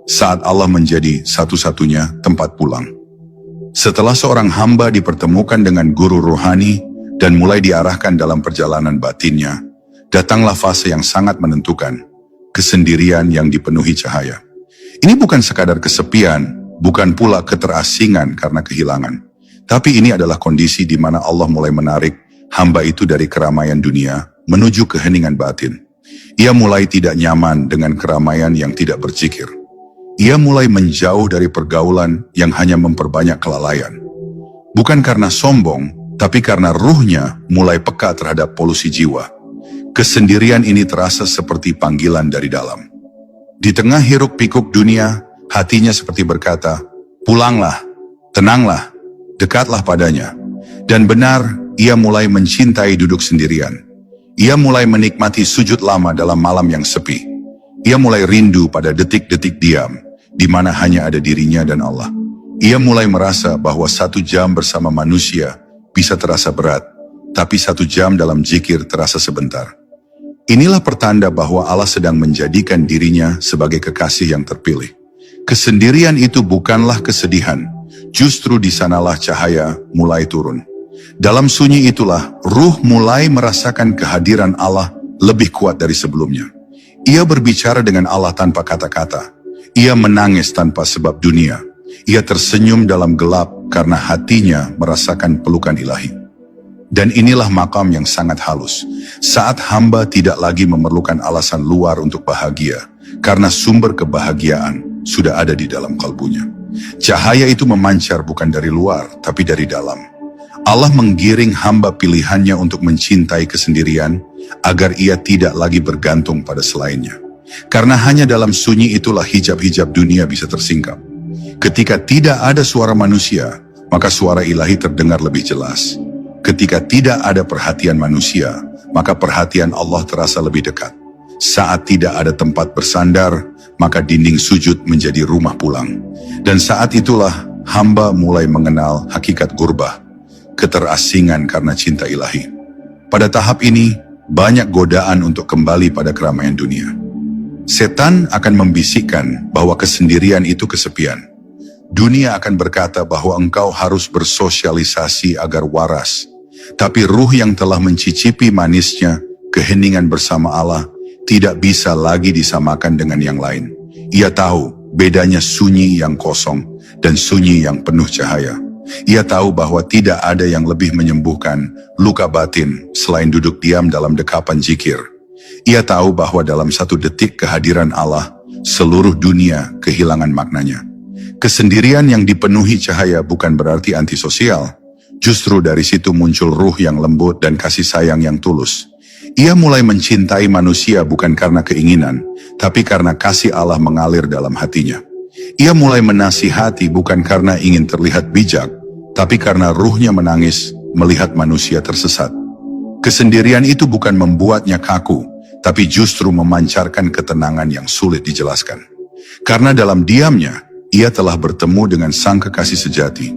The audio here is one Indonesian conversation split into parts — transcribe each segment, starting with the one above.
Saat Allah menjadi satu-satunya tempat pulang. Setelah seorang hamba dipertemukan dengan guru rohani dan mulai diarahkan dalam perjalanan batinnya, datanglah fase yang sangat menentukan, kesendirian yang dipenuhi cahaya. Ini bukan sekadar kesepian, bukan pula keterasingan karena kehilangan. Tapi ini adalah kondisi di mana Allah mulai menarik hamba itu dari keramaian dunia menuju keheningan batin. Ia mulai tidak nyaman dengan keramaian yang tidak berzikir. Ia mulai menjauh dari pergaulan yang hanya memperbanyak kelalaian. Bukan karena sombong, tapi karena ruhnya mulai peka terhadap polusi jiwa. Kesendirian ini terasa seperti panggilan dari dalam. Di tengah hiruk-pikuk dunia, hatinya seperti berkata, "Pulanglah, tenanglah, dekatlah padanya." Dan benar, ia mulai mencintai duduk sendirian. Ia mulai menikmati sujud lama dalam malam yang sepi. Ia mulai rindu pada detik-detik diam, di mana hanya ada dirinya dan Allah. Ia mulai merasa bahwa 1 jam bersama manusia bisa terasa berat, tapi 1 jam dalam zikir terasa sebentar. Inilah pertanda bahwa Allah sedang menjadikan dirinya sebagai kekasih yang terpilih. Kesendirian itu bukanlah kesedihan, justru di sanalah cahaya mulai turun. Dalam sunyi itulah ruh mulai merasakan kehadiran Allah lebih kuat dari sebelumnya. Ia berbicara dengan Allah tanpa kata-kata. Ia menangis tanpa sebab dunia. Ia tersenyum dalam gelap karena hatinya merasakan pelukan ilahi. Dan inilah makam yang sangat halus. Saat hamba tidak lagi memerlukan alasan luar untuk bahagia, karena sumber kebahagiaan sudah ada di dalam kalbunya. Cahaya itu memancar bukan dari luar, tapi dari dalam. Allah menggiring hamba pilihannya untuk mencintai kesendirian, agar ia tidak lagi bergantung pada selainnya. Karena hanya dalam sunyi itulah hijab-hijab dunia bisa tersingkap. Ketika tidak ada suara manusia, maka suara ilahi terdengar lebih jelas. Ketika tidak ada perhatian manusia, maka perhatian Allah terasa lebih dekat. Saat tidak ada tempat bersandar, maka dinding sujud menjadi rumah pulang. Dan saat itulah hamba mulai mengenal hakikat gurbah, keterasingan karena cinta ilahi. Pada tahap ini, banyak godaan untuk kembali pada keramaian dunia. Setan akan membisikkan bahwa kesendirian itu kesepian. Dunia akan berkata bahwa engkau harus bersosialisasi agar waras. Tapi ruh yang telah mencicipi manisnya keheningan bersama Allah tidak bisa lagi disamakan dengan yang lain. Ia tahu bedanya sunyi yang kosong dan sunyi yang penuh cahaya. Ia tahu bahwa tidak ada yang lebih menyembuhkan luka batin selain duduk diam dalam dekapan zikir. Ia tahu bahwa dalam 1 detik kehadiran Allah, seluruh dunia kehilangan maknanya. Kesendirian yang dipenuhi cahaya bukan berarti antisosial. Justru dari situ muncul ruh yang lembut dan kasih sayang yang tulus. Ia mulai mencintai manusia bukan karena keinginan, tapi karena kasih Allah mengalir dalam hatinya. Ia mulai menasihati bukan karena ingin terlihat bijak, tapi karena ruhnya menangis melihat manusia tersesat. Kesendirian itu bukan membuatnya kaku, tapi justru memancarkan ketenangan yang sulit dijelaskan. Karena dalam diamnya, ia telah bertemu dengan sang kekasih sejati.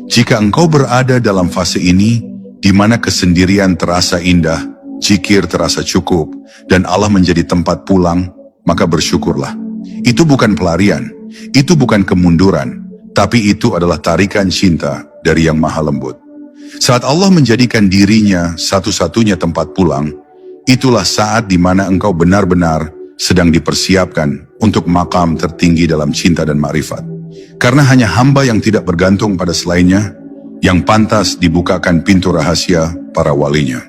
Jika engkau berada dalam fase ini, di mana kesendirian terasa indah, zikir terasa cukup, dan Allah menjadi tempat pulang, maka bersyukurlah. Itu bukan pelarian, itu bukan kemunduran, tapi itu adalah tarikan cinta dari Yang Maha Lembut. Saat Allah menjadikan dirinya satu-satunya tempat pulang, itulah saat di mana engkau benar-benar sedang dipersiapkan untuk makam tertinggi dalam cinta dan ma'rifat. Karena hanya hamba yang tidak bergantung pada selainnya, yang pantas dibukakan pintu rahasia para walinya.